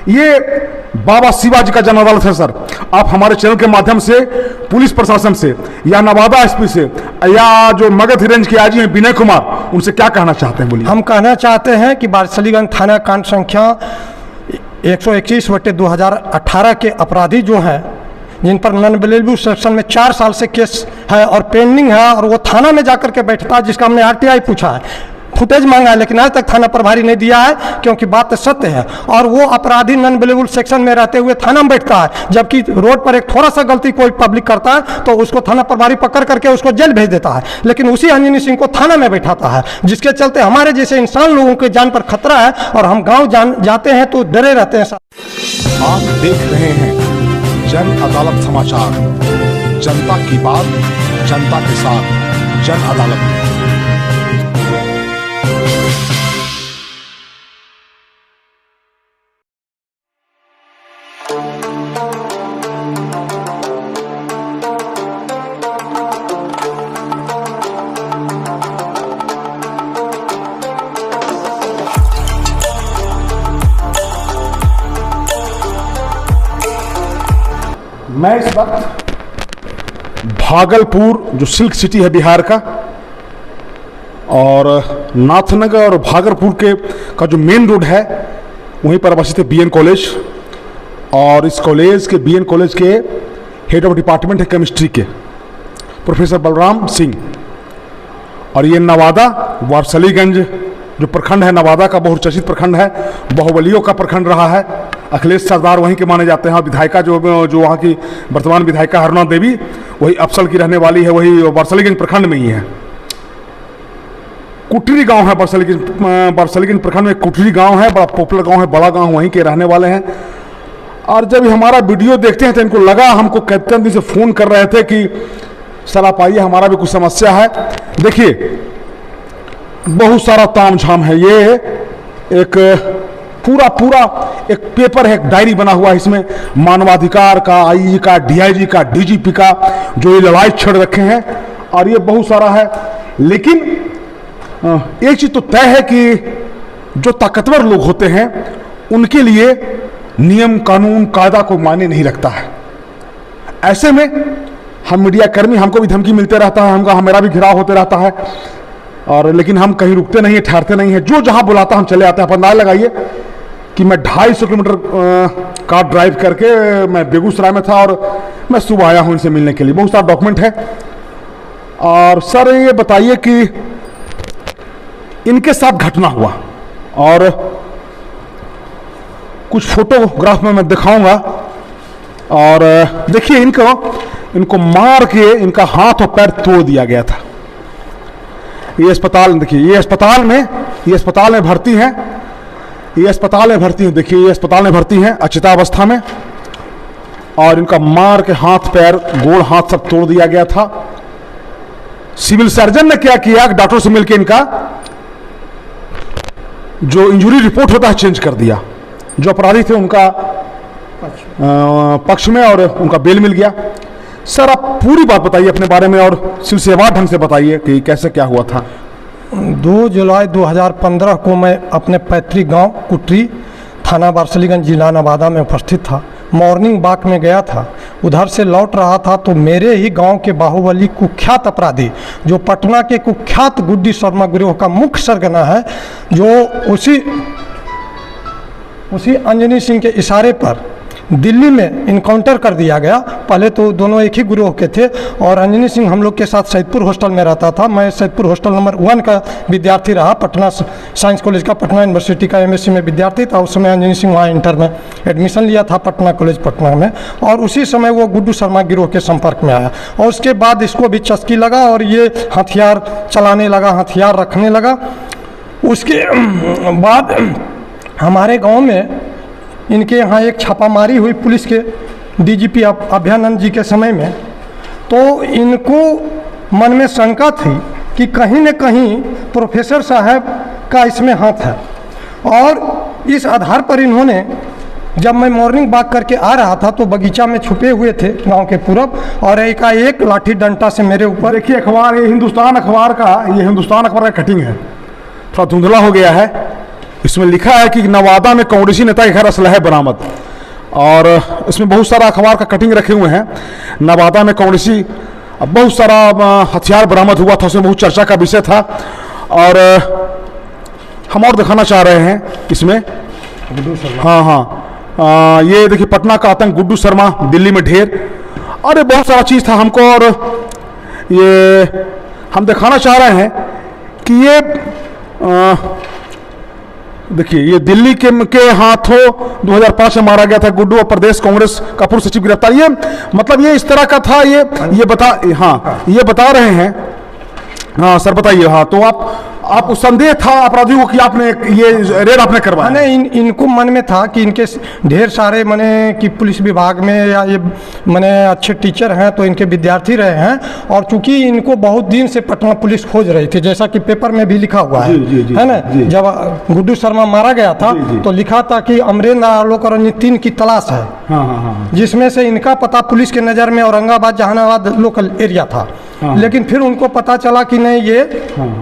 ये बाबा शिवाजी का जन अदालत है सर। आप हमारे चैनल के माध्यम से पुलिस प्रशासन से या नवादा एसपी से या जो मगध रेंज के आईजी हैं विनय कुमार, उनसे क्या कहना चाहते हैं? बोलिए। हम कहना चाहते हैं कि बारसलीगंज थाना कांड संख्या 121/2018 के अपराधी जो हैं, जिन पर नॉन अवेलेबल सेक्शन में 4 साल से केस है और पेंडिंग है, और वो थाना में जाकर के बैठता है, जिसका हमने आरटीआई पूछा है, फुटेज मांगा है, लेकिन आज तक थाना प्रभारी नहीं दिया है, क्योंकि बात तो सत्य है। और वो अपराधी नॉन अवेलेबल सेक्शन में रहते हुए थाना में बैठता है, जबकि रोड पर एक थोड़ा सा गलती कोई पब्लिक करता है तो उसको थाना प्रभारी पकड़ करके उसको जेल भेज देता है, लेकिन उसी अंजनी सिंह को थाना में बैठाता है, जिसके चलते हमारे जैसे इंसान लोगों के जान पर खतरा है, और हम गाँव जाते हैं तो डरे रहते हैं। आप देख रहे हैं जन अदालत समाचार, जनता की बात जनता के साथ, जन अदालत। मैं इस वक्त भागलपुर, जो सिल्क सिटी है बिहार का, और नाथनगर और भागलपुर का जो मेन रोड है, वहीं पर अवस्थित है बीएन कॉलेज। और इस कॉलेज के बीएन कॉलेज के हेड ऑफ डिपार्टमेंट है केमिस्ट्री के प्रोफेसर बलराम सिंह। और ये नवादा वारसलीगंज जो प्रखंड है, नवादा का बहुचर्चित प्रखंड है, बाहुबलियों का प्रखंड रहा है। अखिलेश सरदार वहीं के माने जाते हैं। विधायिका जो वहाँ की वर्तमान विधायिका अरुणा देवी, वही अफसल की रहने वाली है, वही वारसलीगंज प्रखंड में ही है। कुटरी गांव है वारसलीगंज प्रखंड में कुटरी गांव है, बड़ा पॉपुलर गांव है, बड़ा गांव, वहीं के रहने वाले हैं। और जब हमारा वीडियो देखते हैं तो इनको लगा, हमको कितने दिन से फ़ोन कर रहे थे कि सर आप आइए, हमारा भी कुछ समस्या है। देखिए बहुत सारा ताम झाम है। ये एक पूरा एक पेपर है, एक डायरी बना हुआ है, इसमें मानवाधिकार का, आईजी का, डीआईजी का, डीजीपी का जो ये लड़ाई छड़ रखे हैं, और ये बहुत सारा है। लेकिन एक चीज तो तय है कि जो ताकतवर लोग होते हैं उनके लिए नियम कानून कायदा को मायने नहीं रखता है। ऐसे में हम मीडिया कर्मी, हमको भी धमकी मिलते रहता है, हमारा भी घिराव होते रहता है, और लेकिन हम कहीं रुकते नहीं है, ठहरते नहीं है। जो जहां बुलाता हम चले आते हैं। आप अंदाजा लगाइए कि मैं 250 किलोमीटर कार ड्राइव करके मैं बेगूसराय में था, और मैं सुबह आया हूं इनसे मिलने के लिए। बहुत सारा डॉक्यूमेंट है। और सर ये बताइए कि इनके साथ घटना हुआ, और कुछ फोटोग्राफ में मैं दिखाऊंगा। और देखिए इनको मार के इनका हाथ और पैर तोड़ दिया गया था। ये अस्पताल, देखिए ये अस्पताल में भर्ती हैं, ये अस्पताल में भर्ती हैं। देखिए ये अस्पताल में भर्ती हैं अचेतावस्था में, और इनका मार के हाथ पैर, गोड़ हाथ सब तोड़ दिया गया था। सिविल सर्जन ने क्या किया, डॉक्टर से मिलकर इनका जो इंजरी रिपोर्ट होता है चेंज कर दिया। जो अपराधी थे उनका पक्ष में, और उनका बेल मिल गया। सर आप पूरी बात बताइए अपने बारे में, और सिलसिलेवार ढंग से बताइए कि कैसे क्या हुआ था। 2 जुलाई 2015 को मैं अपने पैतृक गांव कुटरी, थाना वारसलीगंज, जिला नवादा में उपस्थित था। मॉर्निंग वॉक में गया था, उधर से लौट रहा था तो मेरे ही गांव के बाहुबली कुख्यात अपराधी, जो पटना के कुख्यात गुड्डी शर्मा गिरोह का मुख्य सरगना है, जो उसी अंजनी सिंह के इशारे पर दिल्ली में इनकाउंटर कर दिया गया। पहले तो दोनों एक ही गिरोह के थे, और अंजनी सिंह हम लोग के साथ सैदपुर हॉस्टल में रहता था। मैं सैदपुर हॉस्टल नंबर 1 का विद्यार्थी रहा, पटना साइंस कॉलेज का, पटना यूनिवर्सिटी का एमएससी में विद्यार्थी था। उस समय अंजनी सिंह वहाँ इंटर में एडमिशन लिया था पटना कॉलेज पटना में, और उसी समय वो गुड्डू शर्मा गिरोह के संपर्क में आया, और उसके बाद इसको भी चस्की लगा, और ये हथियार चलाने लगा, हथियार रखने लगा। उसके बाद हमारे गाँव में इनके यहाँ एक छापामारी हुई पुलिस के डीजीपी अभयानंद जी के समय में। तो इनको मन में शंका थी कि कहीं न कहीं प्रोफेसर साहब का इसमें हाथ है, और इस आधार पर इन्होंने, जब मैं मॉर्निंग वॉक करके आ रहा था तो बगीचा में छुपे हुए थे गांव के पूरब, और एक लाठी डंडा से मेरे ऊपर। देखिए अखबार, ये हिंदुस्तान अखबार का कटिंग है, थोड़ा धुंधला हो गया है। इसमें लिखा है कि नवादा में कांग्रेसी नेता के घर असलहा बरामद, और इसमें बहुत सारा अखबार का कटिंग रखे हुए हैं। नवादा में कांग्रेसी बहुत सारा हथियार बरामद हुआ था, उसमें बहुत चर्चा का विषय था। और हम और दिखाना चाह रहे हैं इसमें, हाँ, ये देखिए पटना का आतंक, गुड्डू शर्मा दिल्ली में ढेर, अरे बहुत सारा चीज़ था हमको। और ये हम दिखाना चाह रहे हैं कि ये देखिए ये दिल्ली के हाथों 2005 में मारा गया था गुड्डू, और प्रदेश कांग्रेस का पूर्व सचिव गिरफ्तार। ये मतलब ये इस तरह का था, ये बता रहे हैं। हाँ सर बताइए। हाँ तो आप उस संदेह था अपराधियों को कि आपने ये रेड आपने करवाया? नहीं, इनको मन में था कि इनके ढेर सारे मने कि पुलिस विभाग में या ये मने अच्छे टीचर हैं तो इनके विद्यार्थी रहे हैं, और चूंकि इनको बहुत दिन से पटना पुलिस खोज रही थी, जैसा कि पेपर में भी लिखा हुआ है, है ना। जब गुड्डू शर्मा मारा गया था तो लिखा था कि अमरेंद्र आलोक और अन्य 3 की तलाश है, जिसमें से इनका पता पुलिस के नज़र में औरंगाबाद जहानाबाद लोकल एरिया था। लेकिन फिर उनको पता चला कि नहीं ये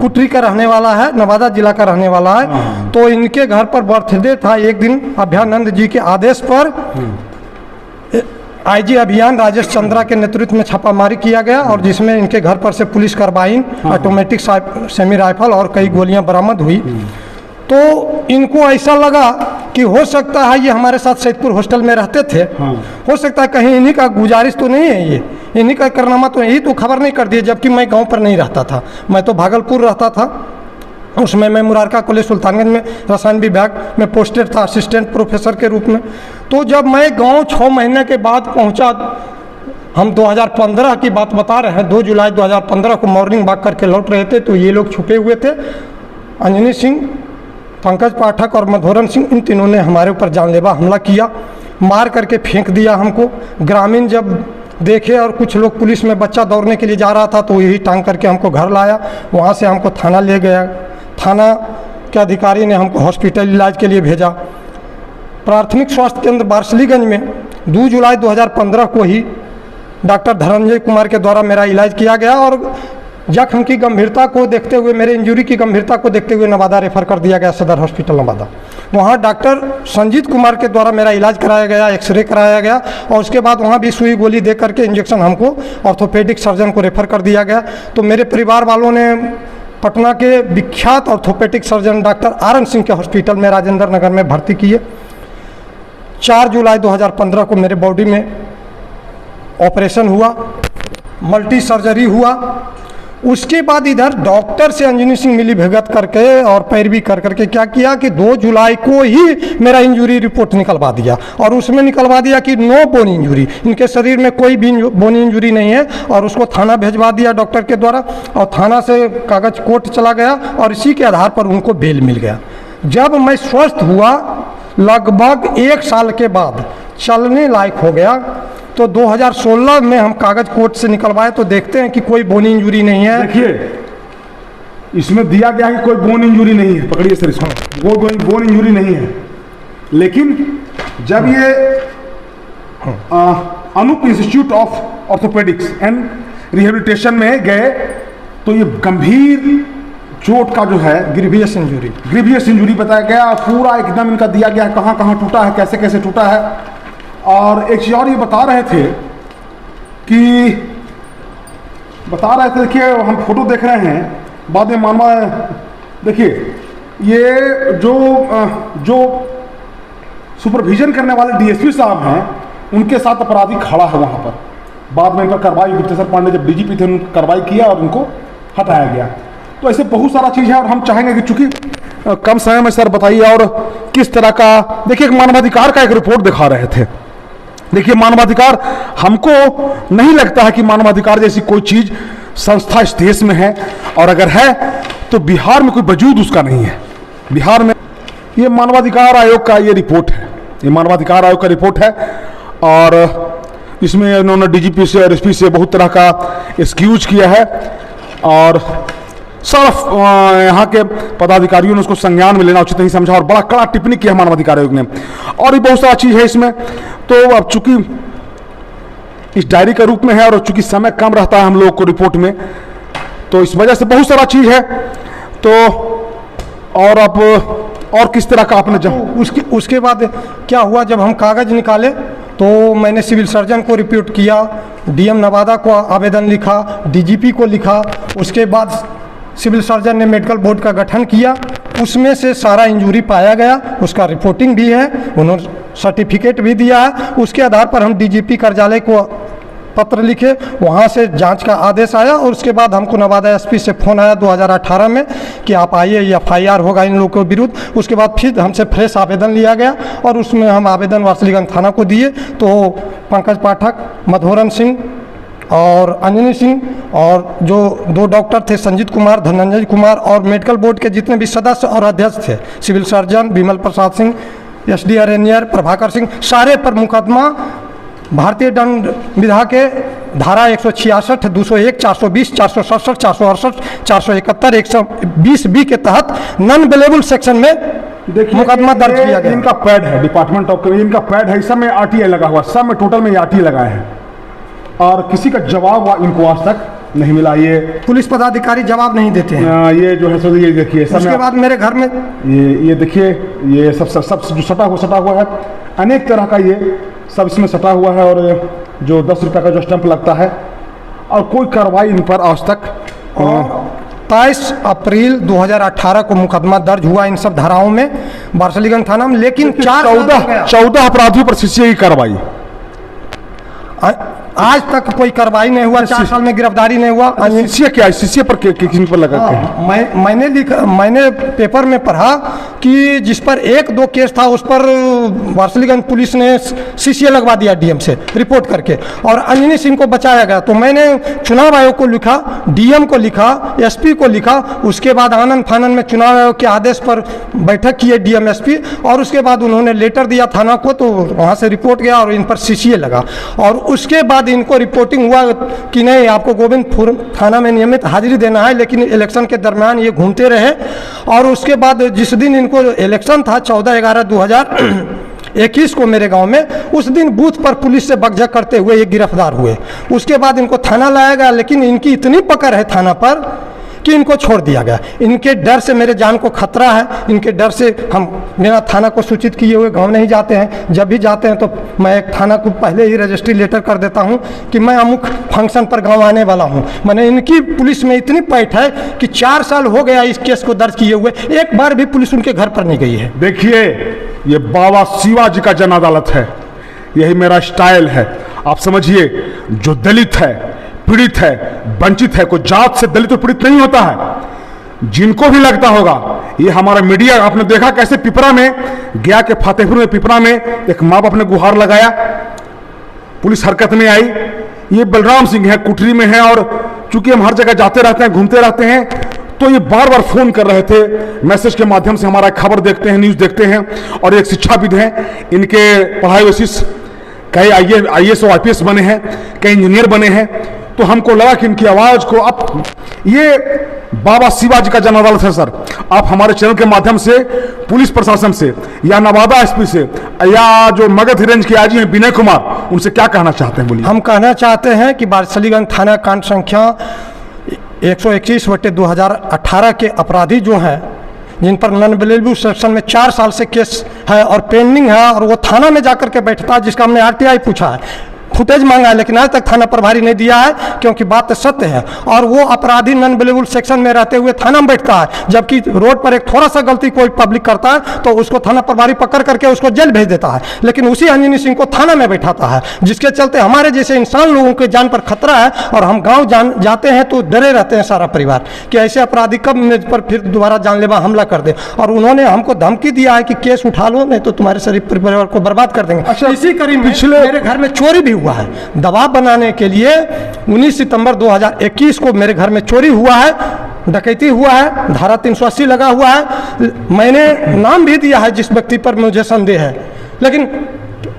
कुटरी का रहने वाला है, नवादा जिला का रहने वाला है। तो इनके घर पर बर्थडे था एक दिन, अभयानंद जी के आदेश पर आईजी अभियान राजेश चंद्रा के नेतृत्व में छापामारी किया गया, और जिसमें इनके घर पर से police carbine, automatic semi rifle और कई गोलियां बरामद हुई। तो इनको ऐसा लगा कि हो सकता है ये हमारे साथ सैदपुर हॉस्टल में रहते थे, हो सकता है कहीं इन्हीं का गुजारिश तो नहीं है, ये इन्हीं का करनामा तो यही, तो खबर नहीं कर दिए। जबकि मैं गांव पर नहीं रहता था, मैं तो भागलपुर रहता था। उसमें मैं मुरारका कॉलेज सुल्तानगंज में रसायन विभाग में पोस्टेड था, असिस्टेंट प्रोफेसर के रूप में। तो जब मैं गांव 6 महीने के बाद पहुंचा, हम 2015 की बात बता रहे हैं, 2 जुलाई 2015 को मॉर्निंग वॉक करके लौट रहे थे, तो ये लोग छुपे हुए थे। अंजनी सिंह, पंकज पाठक और मधुरन सिंह, इन तीनों ने हमारे ऊपर जानलेवा हमला किया, मार करके फेंक दिया हमको। ग्रामीण जब देखे और कुछ लोग, पुलिस में बच्चा दौड़ने के लिए जा रहा था तो यही टांग करके हमको घर लाया, वहाँ से हमको थाना ले गया। थाना के अधिकारी ने हमको हॉस्पिटल इलाज के लिए भेजा। प्राथमिक स्वास्थ्य केंद्र बारसलीगंज में 2 जुलाई 2015 को ही डॉक्टर धनंजय कुमार के द्वारा मेरा इलाज किया गया, और जख्म की गंभीरता को देखते हुए, मेरे इंजरी की गंभीरता को देखते हुए नवादा रेफर कर दिया गया, सदर हॉस्पिटल नवादा। वहाँ डॉक्टर संजीत कुमार के द्वारा मेरा इलाज कराया गया, एक्सरे कराया गया, और उसके बाद वहाँ भी सुई गोली दे करके इंजेक्शन हमको ऑर्थोपेडिक सर्जन को रेफर कर दिया गया। तो मेरे परिवार वालों ने पटना के विख्यात orthopaedic surgeon doctor RN Singh के हॉस्पिटल में राजेंद्र नगर में भर्ती किए। 4 जुलाई 2015 को मेरे बॉडी में ऑपरेशन हुआ, मल्टी सर्जरी हुआ। उसके बाद इधर डॉक्टर से अंजनी सिंह मिली भगत करके और पैरवी कर करके क्या किया कि 2 जुलाई को ही मेरा इंजरी रिपोर्ट निकलवा दिया, और उसमें निकलवा दिया कि नो बोन इंजरी, इनके शरीर में कोई भी बोन इंजरी नहीं है, और उसको थाना भेजवा दिया डॉक्टर के द्वारा, और थाना से कागज कोर्ट चला गया, और इसी के आधार पर उनको बेल मिल गया। जब मैं स्वस्थ हुआ, लगभग 1 साल के बाद चलने लायक हो गया, तो 2016 में हम कागज कोर्ट से निकलवाए, तो देखते हैं कि कोई बोन इंजरी नहीं है। देखिए इसमें दिया गया है कि कोई बोन इंजरी नहीं है, पकड़िए सर इसको, वो बोन इंजरी नहीं है। लेकिन जब ये Anoop institute of orthopaedics and rehabilitation में गए, तो ये गंभीर चोट का जो है ग्रीवियस इंजरी बताया गया, पूरा एकदम इनका दिया गया है कहाँ कहाँ टूटा है, कैसे कैसे टूटा है। और एक चीज़ और ये बता रहे थे, देखिए हम फोटो देख रहे हैं, बाद में मानवा, देखिए ये जो सुपरविजन करने वाले डीएसपी साहब हैं, उनके साथ अपराधी खड़ा है वहाँ पर। बाद में इन पर कार्रवाई, गुप्तेश्वर पांडे जब डीजीपी थे उन्होंने कार्रवाई किया और उनको हटाया गया। तो ऐसे बहुत सारा चीज़ है, और हम चाहेंगे कि चूंकि कम समय में सर बताइए, और किस तरह का, देखिए एक मानवाधिकार का एक रिपोर्ट दिखा रहे थे। देखिए मानवाधिकार, हमको नहीं लगता है कि मानवाधिकार जैसी कोई चीज संस्था इस देश में है, और अगर है तो बिहार में कोई वजूद उसका नहीं है। बिहार में ये मानवाधिकार आयोग का ये रिपोर्ट है, ये मानवाधिकार आयोग का रिपोर्ट है, और इसमें उन्होंने डीजीपी से और एसपी से बहुत तरह का एक्सक्यूज किया है, और सब यहाँ के पदाधिकारियों ने उसको संज्ञान में लेना उचित नहीं समझा, और बड़ा कड़ा टिप्पणी किया मानवाधिकार आयोग ने। और भी बहुत सारा चीज़ है इसमें। तो अब चूंकि इस डायरी का रूप में है, और चूंकि समय कम रहता है हम लोग को रिपोर्ट में, तो इस वजह से बहुत सारा चीज़ है। तो और अब और किस तरह का आपने उसके बाद क्या हुआ, जब हम कागज़ निकाले तो मैंने सिविल सर्जन को रिपोर्ट किया, डीएम नवादा को आवेदन लिखा, डीजीपी को लिखा। उसके बाद सिविल सर्जन ने मेडिकल बोर्ड का गठन किया, उसमें से सारा इंजरी पाया गया, उसका रिपोर्टिंग भी है, उन्होंने सर्टिफिकेट भी दिया है। उसके आधार पर हम डीजीपी कार्यालय को पत्र लिखे, वहाँ से जांच का आदेश आया और उसके बाद हमको नवादा एसपी से फ़ोन आया 2018 में कि आप आइए, एफआईआर होगा इन लोगों के विरुद्ध। उसके बाद फिर हमसे फ्रेश आवेदन लिया गया और उसमें हम आवेदन वारसलीगंज थाना को दिए। तो पंकज पाठक, मधुरन सिंह और अंजनी सिंह और जो 2 डॉक्टर थे संजीत कुमार, धनंजय कुमार और मेडिकल बोर्ड के जितने भी सदस्य और अध्यक्ष थे, सिविल सर्जन विमल प्रसाद सिंह, एसडीआर इंजीनियर प्रभाकर सिंह, सारे पर मुकदमा भारतीय दंड विधा के धारा 166, 201, 420, 467, 468, 471, 120B के तहत नॉन बेलेबल सेक्शन में मुकदमा दर्ज किया गया। इनका पैड है, डिपार्टमेंट ऑफ इनका पैड है, सब में आरटीआई लगा हुआ, सब में टोटल में आरटीआई लगाए हैं और किसी का जवाब इनको आज तक नहीं मिला। ये पुलिस पदाधिकारी जवाब नहीं देते हैं। ये जो है सो ये देखिए, उसके बाद मेरे घर में ये देखिए, ये सब जो सटा हुआ है, अनेक तरह का ये सब इसमें सटा हुआ है और जो 10 रुपये का जो स्टैंप लगता है और कोई कार्रवाई इन पर आज तक। 23 अप्रैल 2018 को मुकदमा दर्ज हुआ इन सब धाराओं में वारसलीगंज थाना में, लेकिन 14 अपराधियों पर सीसीआई की कार्रवाई आज तक कोई कार्रवाई नहीं हुआ, 4 साल में गिरफ्तारी नहीं हुआ। सीसीए क्या है, सीसीए पर किन पर लगा है? मैंने पेपर में पढ़ा कि जिस पर 1-2 केस था उस पर वारसलीगंज पुलिस ने सीसीए लगवा दिया डीएम से रिपोर्ट करके और अंजनी सिंह को बचाया गया। तो मैंने चुनाव आयोग को लिखा, डीएम को लिखा, एसपी को लिखा। उसके बाद आनन फानन में चुनाव आयोग के आदेश पर बैठक किए डीएम एसपी और उसके बाद उन्होंने लेटर दिया थाना को, तो वहाँ से रिपोर्ट गया और इन पर सीसीए लगा। और उसके बाद इनको रिपोर्टिंग हुआ कि नहीं, आपको गोविंदपुर थाना में नियमित हाजिरी देना है, लेकिन इलेक्शन के दरमियान ये घूमते रहे। और उसके बाद जिस दिन इनको इलेक्शन था 14/11/2021 को मेरे गांव में, उस दिन बूथ पर पुलिस से बकझक करते हुए ये गिरफ्तार हुए। उसके बाद इनको थाना लाया गया, लेकिन इनकी इतनी पकड़ है थाना पर कि इनको छोड़ दिया गया। इनके डर से मेरे जान को खतरा है, इनके डर से हम बिना थाना को सूचित किए हुए गांव नहीं जाते हैं। जब भी जाते हैं तो मैं एक थाना को पहले ही रजिस्ट्री लेटर कर देता हूं कि मैं अमुक फंक्शन पर गांव आने वाला हूं। मैंने इनकी पुलिस में इतनी पैठ है कि 4 साल हो गया इस केस को दर्ज किए हुए, एक बार भी पुलिस उनके घर पर नहीं गई है। देखिए, ये बाबा शिवाजी का जन अदालत है, यही मेरा स्टाइल है। आप समझिए, जो दलित है, पीड़ित है, वंचित है, कोई जात से दलित और पीड़ित नहीं होता है। जिनको भी लगता होगा, ये हमारा मीडिया, आपने देखा कैसे पिपरा में गया के फतेहपुर में पिपरा में एक माँ बाप ने गुहार लगाया, पुलिस हरकत में आई। ये बलराम सिंह है, कुटरी में है और चूंकि हम हर जगह जाते रहते हैं, घूमते रहते हैं, तो ये बार बार फोन कर रहे थे, मैसेज के माध्यम से हमारा खबर देखते हैं, न्यूज देखते हैं। और एक शिक्षाविद हैं, इनके पढ़ाई वशिष कई IAS और IPS बने हैं, कई इंजीनियर बने हैं। तो हमको लगा कि इनकी आवाज को अब ये बाबा शिवाजी का जन अदालत है। सर, आप हमारे चैनल के माध्यम से पुलिस प्रशासन से या नवादा एसपी से या जो मगध रेंज के आईजी हैं विनय कुमार, उनसे क्या कहना चाहते हैं? बोलिए। हम कहना चाहते हैं कि वारसलीगंज थाना कांड संख्या 121/2018 के अपराधी जो हैं, जिन पर नॉन बेलेबल सेक्शन में 4 साल से केस है और पेंडिंग है, और वो थाना में जाकर के बैठता है, जिसका हमने RTI पूछा है, फुटेज मांगा है, लेकिन आज तक थाना प्रभारी नहीं दिया है, क्योंकि बात तो सत्य है। और वो अपराधी नॉन बेलेबल सेक्शन में रहते हुए थाना में बैठता है, जबकि रोड पर एक थोड़ा सा गलती कोई पब्लिक करता है तो उसको थाना प्रभारी पकड़ करके उसको जेल भेज देता है, लेकिन उसी अंजनी सिंह को थाना में बैठाता है, जिसके चलते हमारे जैसे इंसान लोगों के जान पर खतरा है। और हम गाँव जाते हैं तो डरे रहते हैं सारा परिवार कि ऐसे अपराधी कब मेरे पर फिर दोबारा जानलेवा हमला कर दे। और उन्होंने हमको धमकी दिया है कि केस उठा लो, नहीं तो तुम्हारे शरीर परिवार को बर्बाद कर देंगे। अच्छा, इसी कड़ी में मेरे घर में चोरी भी हुआ है। दबाव बनाने के लिए 19 सितंबर 2021 को मेरे घर में चोरी हुआ है, डकैती हुआ है, धारा 380 लगा हुआ है। मैंने नाम भी दिया है जिस व्यक्ति पर मुझे संदेह है, लेकिन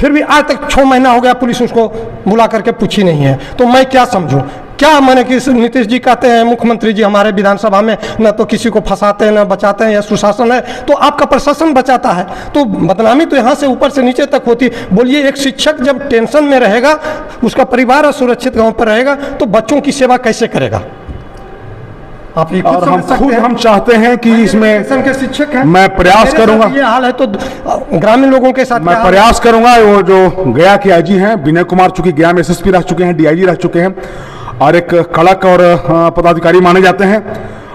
फिर भी आज तक 6 महीना हो गया, पुलिस उसको बुला करके पूछी नहीं है। तो मैं क्या समझूं? क्या मैंने कि नीतीश जी कहते हैं, मुख्यमंत्री जी हमारे विधानसभा में, न तो किसी को फंसाते हैं न बचाते हैं, या सुशासन है तो आपका प्रशासन बचाता है, तो बदनामी तो यहाँ से ऊपर से नीचे तक होती। बोलिए, एक शिक्षक जब टेंशन में रहेगा, उसका परिवार सुरक्षित गांव पर रहेगा, तो बच्चों की सेवा कैसे करेगा? आप ये और हम समझ सकते खुद हैं। हम चाहते हैं कि इसमें एजुकेशन के शिक्षक हैं, मैं प्रयास मेरे साथ करूंगा। ये हाल है तो ग्रामीण लोगों के साथ मैं क्या हाल है? प्रयास करूंगा। वो जो गया के आईजी हैं विनय कुमार, चूंकि गया में एसएसपी रह चुके हैं, डीआईजी रह चुके हैं और एक कड़क और पदाधिकारी माने जाते हैं,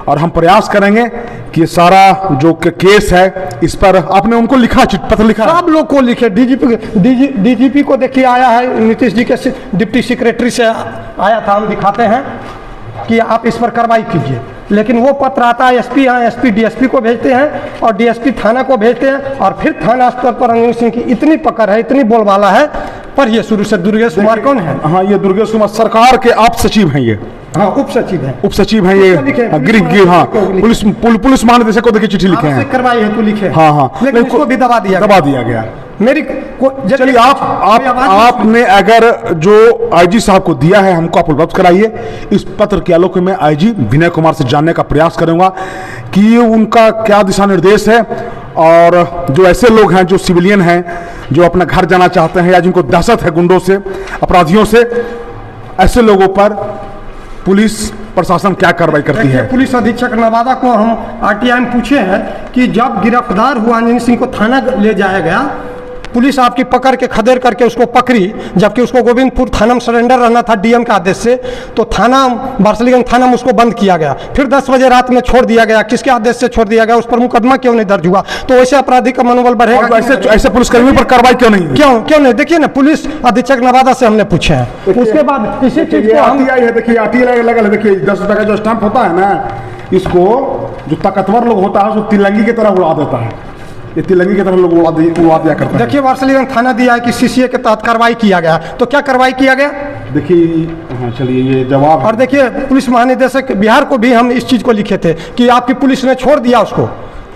और हम प्रयास करेंगे कि ये सारा जो केस है इस पर आपने उनको लिखा, पत्र लिखा है? सब लोग को लिखे, डीजीपी को देखिए आया है, नीतीश जी के डिप्टी सेक्रेटरी से आया था, हम दिखाते हैं कि आप इस पर कार्रवाई कीजिए, लेकिन वो पत्र आता है एसपी, यहाँ एसपी डीएसपी को भेजते हैं और डीएसपी थाना को भेजते हैं, और फिर थाना स्तर पर रंजीत सिंह की इतनी पकड़ है, इतनी बोलबाला है। पर ये शुरू से दुर्गेश कुमार कौन है? हाँ, ये दुर्गेश कुमार सरकार के आप सचिव हैं, ये हाँ, उप सचिव है, उप सचिव हैं ये, गृह, हाँ, पुलिस महानिदेशक को देखिए चिट्ठी लिखे हैं। कार्रवाई है तो लिखे, हाँ हाँ, लेकिन इसको भी दबा दिया गया। मेरी चलिए आपने अगर जो आईजी साहब को दिया है हमको आप उपलब्ध कराइए। इस पत्र के आलोक में आईजी विनय कुमार से जानने का प्रयास करूंगा कि उनका क्या दिशा निर्देश है, और जो ऐसे लोग हैं जो सिविलियन हैं जो अपना घर जाना चाहते हैं या जिनको दहशत है गुंडों से, अपराधियों से, ऐसे लोगों पर पुलिस प्रशासन क्या कार्रवाई करती है। पुलिस अधीक्षक नवादा को हम आरटीआई में पूछे हैं कि जब गिरफ्तार हुआ अंजनी सिंह को थाना ले जाया गया, पुलिस आपकी पकड़ के खदेड़ करके उसको पकड़ी, जबकि उसको गोविंदपुर थाना में सरेंडर रहना था डीएम के आदेश से, तो थाना बारसलीगंज थाना में उसको बंद किया गया, फिर 10 बजे रात में छोड़ दिया गया। किसके आदेश से छोड़ दिया गया? उस पर मुकदमा क्यों नहीं दर्ज हुआ? तो ऐसे अपराधी का मनोबल बढ़ेगा? ऐसे पुलिसकर्मी पर कार्रवाई क्यों नहीं? क्यों नहीं? देखिए ना, पुलिस अधीक्षक नवादा से हमने पूछे हैं, उसके बाद इसी चीज को हम है, देखिए आरटीआई लगा, देखिए 10 रुपए का जो स्टैंप होता है ना, इसको जो ताकतवर लोग होता है उसको तिलंगी की तरह उड़ा देता है, ये तिलंगी की तरह लोग उड़ा दिया करते हैं। देखिए वारसलीगंज थाना दिया है कि सीसीए के तहत कार्रवाई किया गया, तो क्या कार्रवाई किया गया? देखिए, हाँ चलिए ये जवाब। और देखिए पुलिस महानिदेशक बिहार को भी हम इस चीज को लिखे थे कि आपकी पुलिस ने छोड़ दिया उसको,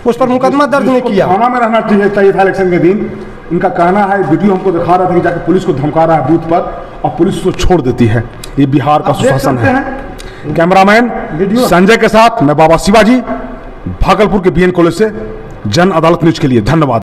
उस पर मुकदमा दर्ज नहीं किया। थाना में रहना चाहिए था इलेक्शन के दिन। इनका कहना है, वीडियो हमको दिखा रहा था कि जाके पुलिस को धमका रहा है बूथ पर, और पुलिस उसको छोड़ देती है। ये बिहार का सुशासन है। कैमरामैन संजय के साथ मैं बाबा शिवाजी, भागलपुर के बीएन कॉलेज से, जन अदालत न्यूज के लिए धन्यवाद।